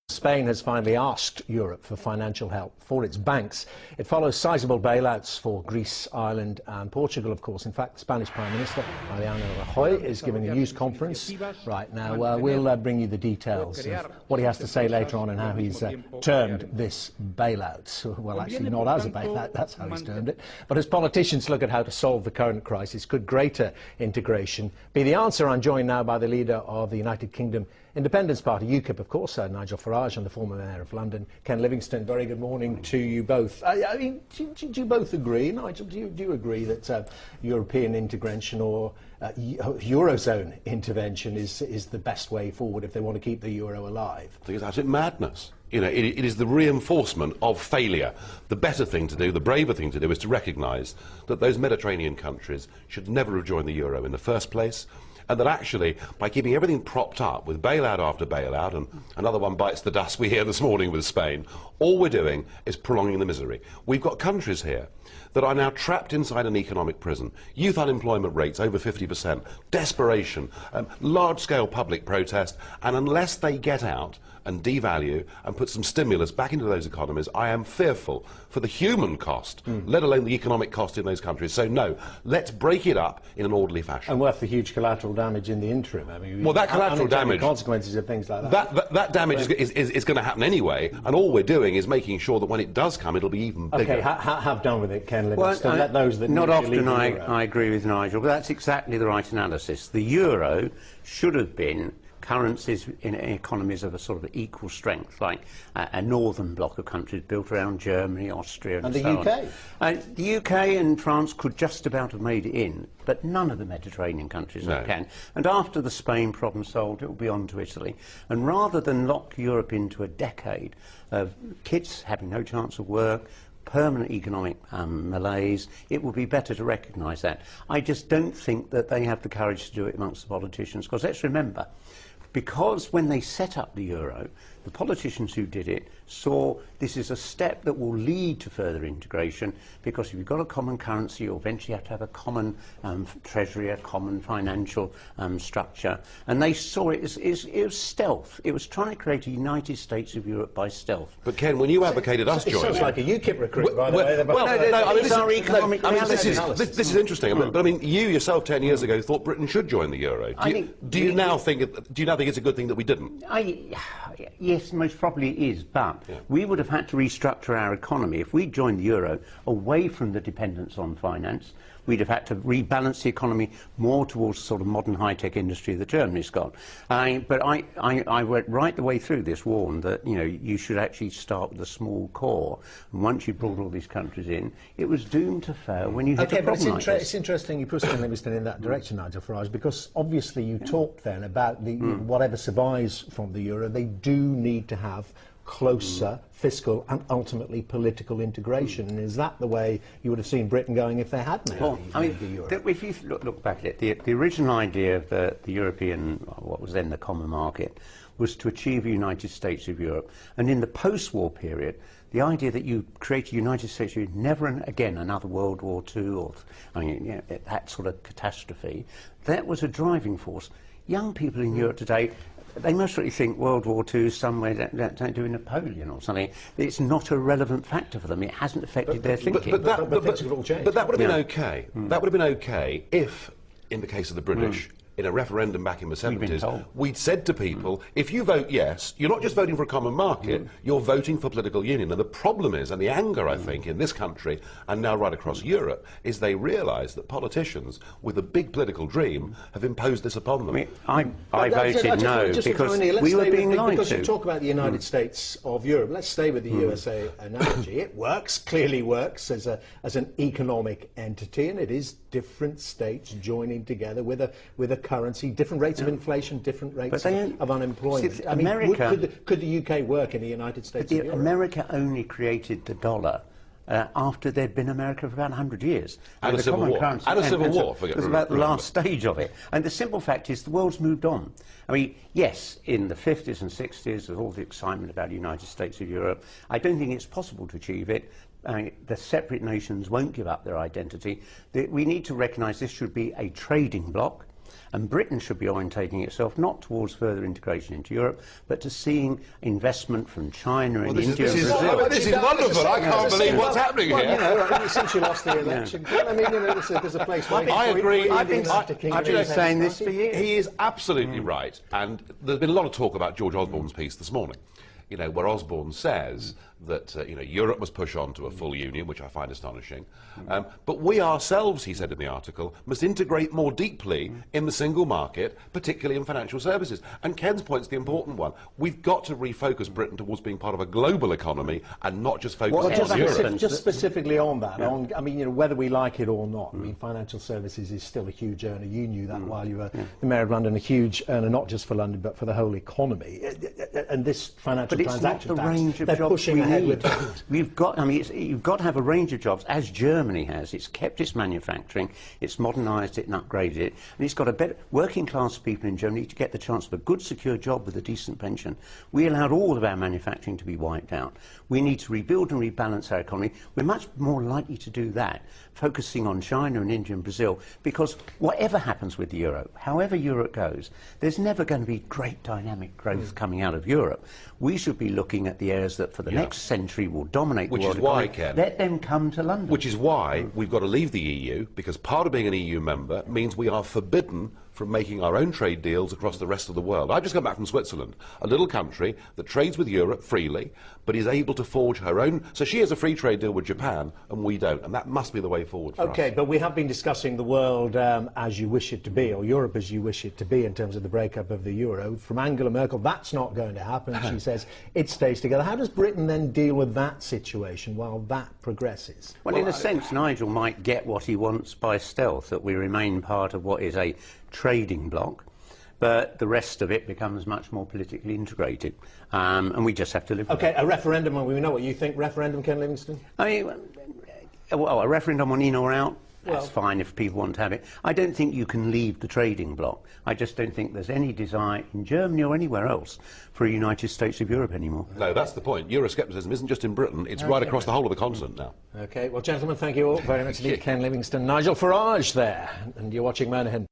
Spain has finally asked Europe for financial help for its banks. It follows sizable bailouts for Greece, Ireland and Portugal, of course. In fact, the Spanish Prime Minister, Mariano Rajoy, is giving a news conference right now. We'll bring you the details of what he has to say later on and how he's termed this bailout. Well, actually not as a bailout, that's how he's termed it. But as politicians look at how to solve the current crisis, could greater integration be the answer? I'm joined now by the leader of the United Kingdom Independence Party, UKIP, of course, Nigel Farage, and the former Mayor of London, Ken Livingstone. Very good morning to you both. I mean, do you both agree, Nigel, do you agree that European integration or Eurozone intervention is the best way forward if they want to keep the euro alive? I think it's absolute madness. You know, it is the reinforcement of failure. The better thing to do, the braver thing to do, is to recognise that those Mediterranean countries should never have joined the euro in the first place. And that actually, by keeping everything propped up with bailout after bailout, and another one bites the dust we hear this morning with Spain, all we're doing is prolonging the misery. We've got countries here that are now trapped inside an economic prison. Youth unemployment rates over 50%, desperation, large-scale public protest, and unless they get out and devalue and put some stimulus back into those economies, I am fearful for the human cost, let alone the economic cost in those countries. So no, let's break it up in an orderly fashion. And worth the huge collateral damage in the interim. I mean, well, that collateral damage, consequences of things like that. That damage is going to happen anyway, and all we're doing is making sure that when it does come, it'll be even bigger. Okay, have done with it, Ken Livingstone. Let those that not often I agree with Nigel, but that's exactly the right analysis. The euro should have been currencies in economies of a sort of equal strength, like a northern bloc of countries built around Germany, Austria and the so UK. On. The UK and France could just about have made it in, but none of the Mediterranean countries can. And after the Spain problem solved, it will be on to Italy. And rather than lock Europe into a decade of kids having no chance of work, permanent economic malaise, it would be better to recognise that. I just don't think that they have the courage to do it amongst the politicians, because let's remember, because when they set up the euro, the politicians who did it saw this is a step that will lead to further integration, because if you've got a common currency, you eventually have to have a common treasury, a common financial structure. And they saw it as stealth. It was trying to create a United States of Europe by stealth. But Ken, when you advocated us joining... It sounds like a UKIP recruit, by the way. This is interesting. But I mean, you yourself 10 years ago thought Britain should join the euro. Do you now think it's a good thing that we didn't? Yes, most probably it is, but we would have had to restructure our economy. If we joined the euro away from the dependence on finance, we'd have had to rebalance the economy more towards the sort of modern high-tech industry that Germany's got. But I went right the way through this, warned that you should actually start with a small core. And once you brought all these countries in, it was doomed to fail when you hit a problem like this. It's interesting you pushed Livingstone in that direction, Nigel Farage, because obviously you talked then about the whatever survives from the euro, they do need to have closer fiscal and ultimately political integration. And is that the way you would have seen Britain going if they had made the euro? If you look back at it, the original idea of the European, what was then the common market, was to achieve a United States of Europe. And in the post-war period, the idea that you create a United States of Europe, never again another World War II or that sort of catastrophe, that was a driving force. Young people in Europe today, they most really think World War II somewhere don't do Napoleon or something. It's not a relevant factor for them. It hasn't affected their thinking. But things have all changed. But that would have been okay. That would have been okay if, in the case of the British, in a referendum back in the 70s, we'd said to people, if you vote yes, you're not just voting for a common market, you're voting for political union. And the problem is, and the anger, I think, in this country and now right across Europe, is they realise that politicians with a big political dream have imposed this upon them. I voted no because we were being lied to. Because you talk about the United States of Europe, let's stay with the USA analogy. It works, clearly works, as an economic entity, and it is different states joining together with a currency, different rates of inflation, different rates of unemployment. See, I mean, America, could the UK work in the United States of Europe? America only created the dollar after there'd been America for about 100 years. And a civil war. And a civil war. It was about the last stage of it. And the simple fact is the world's moved on. I mean, yes, in the 50s and 60s, there's all the excitement about the United States of Europe. I don't think it's possible to achieve it. The separate nations won't give up their identity. We need to recognise this should be a trading bloc. And Britain should be orientating itself not towards further integration into Europe, but to seeing investment from China and India and Brazil. This is wonderful. I can't believe what's happening well, here. You know, since you lost the election, I mean, you know, there's a place where I agree. I've been saying this for years. He is absolutely right. And there's been a lot of talk about George Osborne's piece this morning, you know, where Osborne says that you know, Europe must push on to a full union, which I find astonishing. But we ourselves, he said in the article, must integrate more deeply in the single market, particularly in financial services. And Ken's point's the important one. We've got to refocus Britain towards being part of a global economy and not just focus on Europe. Just specifically on that, I mean, you know, whether we like it or not, I mean, financial services is still a huge earner. You knew that while you were the Mayor of London, a huge earner, not just for London, but for the whole economy. And this financial transaction tax, they're pushing ahead with that. We've got, I mean, you've got to have a range of jobs, as Germany has. It's kept its manufacturing, it's modernised it and upgraded it, and it's got a better working class people in Germany to get the chance of a good, secure job with a decent pension. We allowed all of our manufacturing to be wiped out. We need to rebuild and rebalance our economy. We're much more likely to do that, focusing on China and India and Brazil, because whatever happens with the euro, however Europe goes, there's never going to be great dynamic growth coming out of Europe. We should be looking at the areas that for the next century will dominate the world economy. Ken, let them come to London. Which is why we've got to leave the EU, because part of being an EU member means we are forbidden from making our own trade deals across the rest of the world. I've just come back from Switzerland, a little country that trades with Europe freely, but is able to forge her own. So she has a free trade deal with Japan, and we don't, and that must be the way forward for us. Okay, but we have been discussing the world as you wish it to be, or Europe as you wish it to be, in terms of the breakup of the euro. From Angela Merkel, that's not going to happen. She says it stays together. How does Britain then deal with that situation while that progresses? Well, in a sense, Nigel might get what he wants by stealth, that we remain part of what is a trading bloc, but the rest of it becomes much more politically integrated, and we just have to live with it. Okay, a referendum, and we know what you think. Referendum, Ken Livingstone? I mean, well, a referendum on in or out, that's fine if people want to have it. I don't think you can leave the trading bloc. I just don't think there's any desire in Germany or anywhere else for a United States of Europe anymore. No, that's the point. Euroscepticism isn't just in Britain, it's right across the whole of the continent now. Okay, well, gentlemen, thank you all very much indeed. Ken Livingstone, Nigel Farage there, and you're watching Monahan.